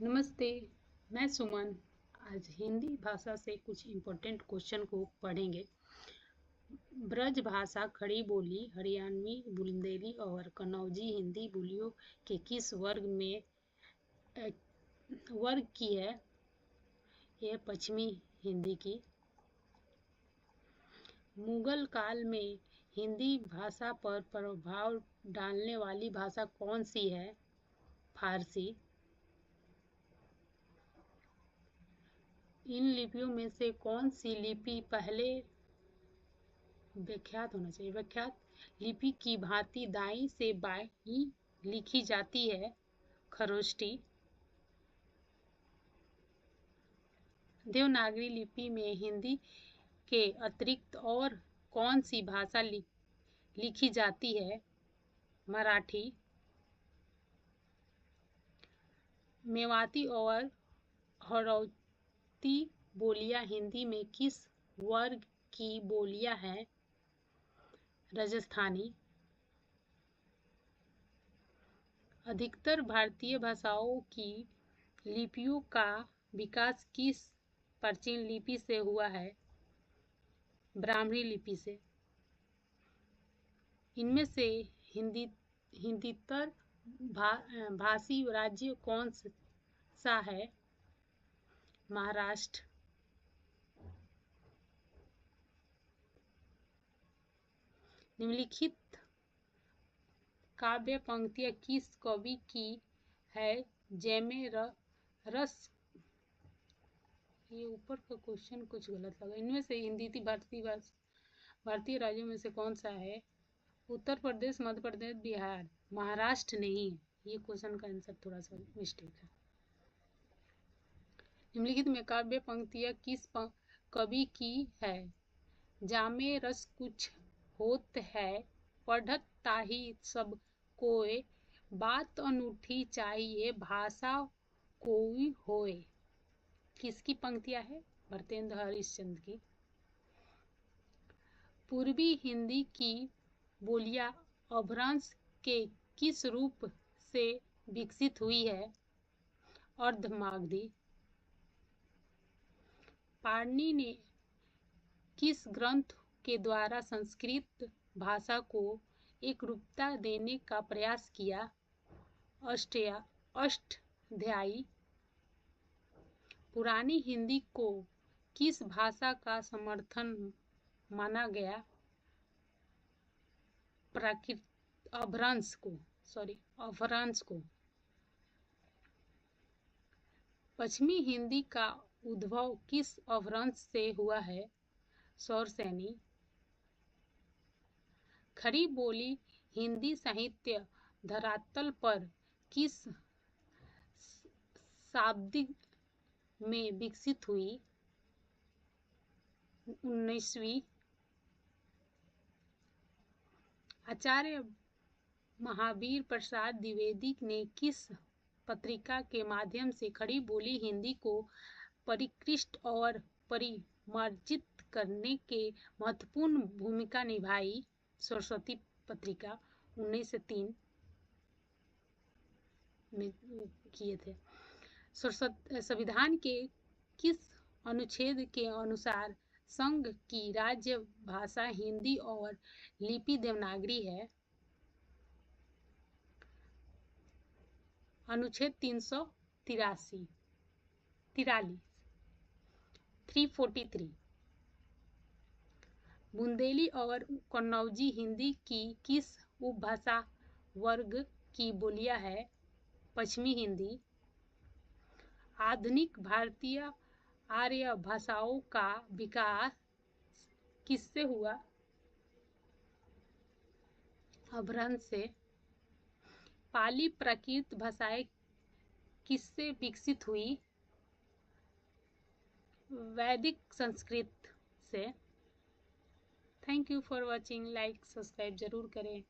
नमस्ते। मैं सुमन। आज हिंदी भाषा से कुछ इम्पोर्टेंट क्वेश्चन को पढ़ेंगे। ब्रज भाषा खड़ी बोली हरियाणवी, बुंदेली और कन्नौजी हिंदी बोलियों के किस अ, वर्ग की है? यह पश्चिमी हिंदी की। मुगल काल में हिंदी भाषा पर प्रभाव डालने वाली भाषा कौन सी है? फारसी। इन लिपियों में से कौन सी लिपि पहले व्याख्यात लिपि की भांति दाईं से बाईं लिखी जाती है? खरोष्टी। देवनागरी लिपि में हिंदी के अतिरिक्त और कौन सी भाषा लिखी जाती है? मराठी। मेवाती और हड़ौती बोलियां हिंदी में किस वर्ग की बोलियां हैं? राजस्थानी। अधिकतर भारतीय भाषाओं की लिपियों का विकास किस प्राचीन लिपि से हुआ है? ब्राह्मी लिपि से। इनमें से हिंदीतर भाषी राज्य कौन सा है? महाराष्ट्र। निम्नलिखित काव्य पंक्तियां किस कवि की है? जैमे रस। ये ऊपर का क्वेश्चन कुछ गलत लगा। इनमें से भारतीय राज्यों में से कौन सा है? उत्तर प्रदेश, मध्य प्रदेश, बिहार। महाराष्ट्र नहीं है। ये क्वेश्चन का आंसर थोड़ा सा मिस्टेक है। निम्नलिखित में काव्य पंक्तियां किस कवि की है? जामे रस कुछ होत है, पढ़त ताही सब कोय, बात अनूठी चाहिए भाषा कोई होए। किसकी पंक्तियां है? भरतेंद्र हरिश्चंद्र की। पूर्वी हिंदी की बोलियां अपभ्रंश के किस रूप से विकसित हुई है? अर्धमागधी। पाणिनि ने किस ग्रंथ के द्वारा संस्कृत भाषा को एक रूपता देने का प्रयास किया? अष्टाध्यायी। पुरानी हिंदी को किस भाषा का समर्थन माना गया? अपभ्रंश को। पश्चिमी हिंदी का उद्भव किस अपभ्रंश से हुआ है? सौरसेनी। खड़ी बोली हिंदी साहित्य धरातल पर किस शताब्दी में विकसित हुई? 19वीं। आचार्य महावीर प्रसाद द्विवेदी ने किस पत्रिका के माध्यम से खड़ी बोली हिंदी को परिष्कृत और परिमार्जित करने के महत्वपूर्ण भूमिका निभाई? सरस्वती पत्रिका। 1903 में किए थे। संविधान के किस अनुच्छेद के अनुसार संघ की राज्य भाषा हिंदी और लिपि देवनागरी है? अनुच्छेद 343। बुंदेली और कन्नौजी हिंदी की किस उपभाषा वर्ग की बोलियां है? पश्चिमी हिंदी। आधुनिक भारतीय आर्य भाषाओं का विकास किससे हुआ? अपभ्रंश से। पाली प्राकृत भाषाएं किससे विकसित हुई? वैदिक संस्कृत से। Thank you for watching. Like subscribe जरूर करें।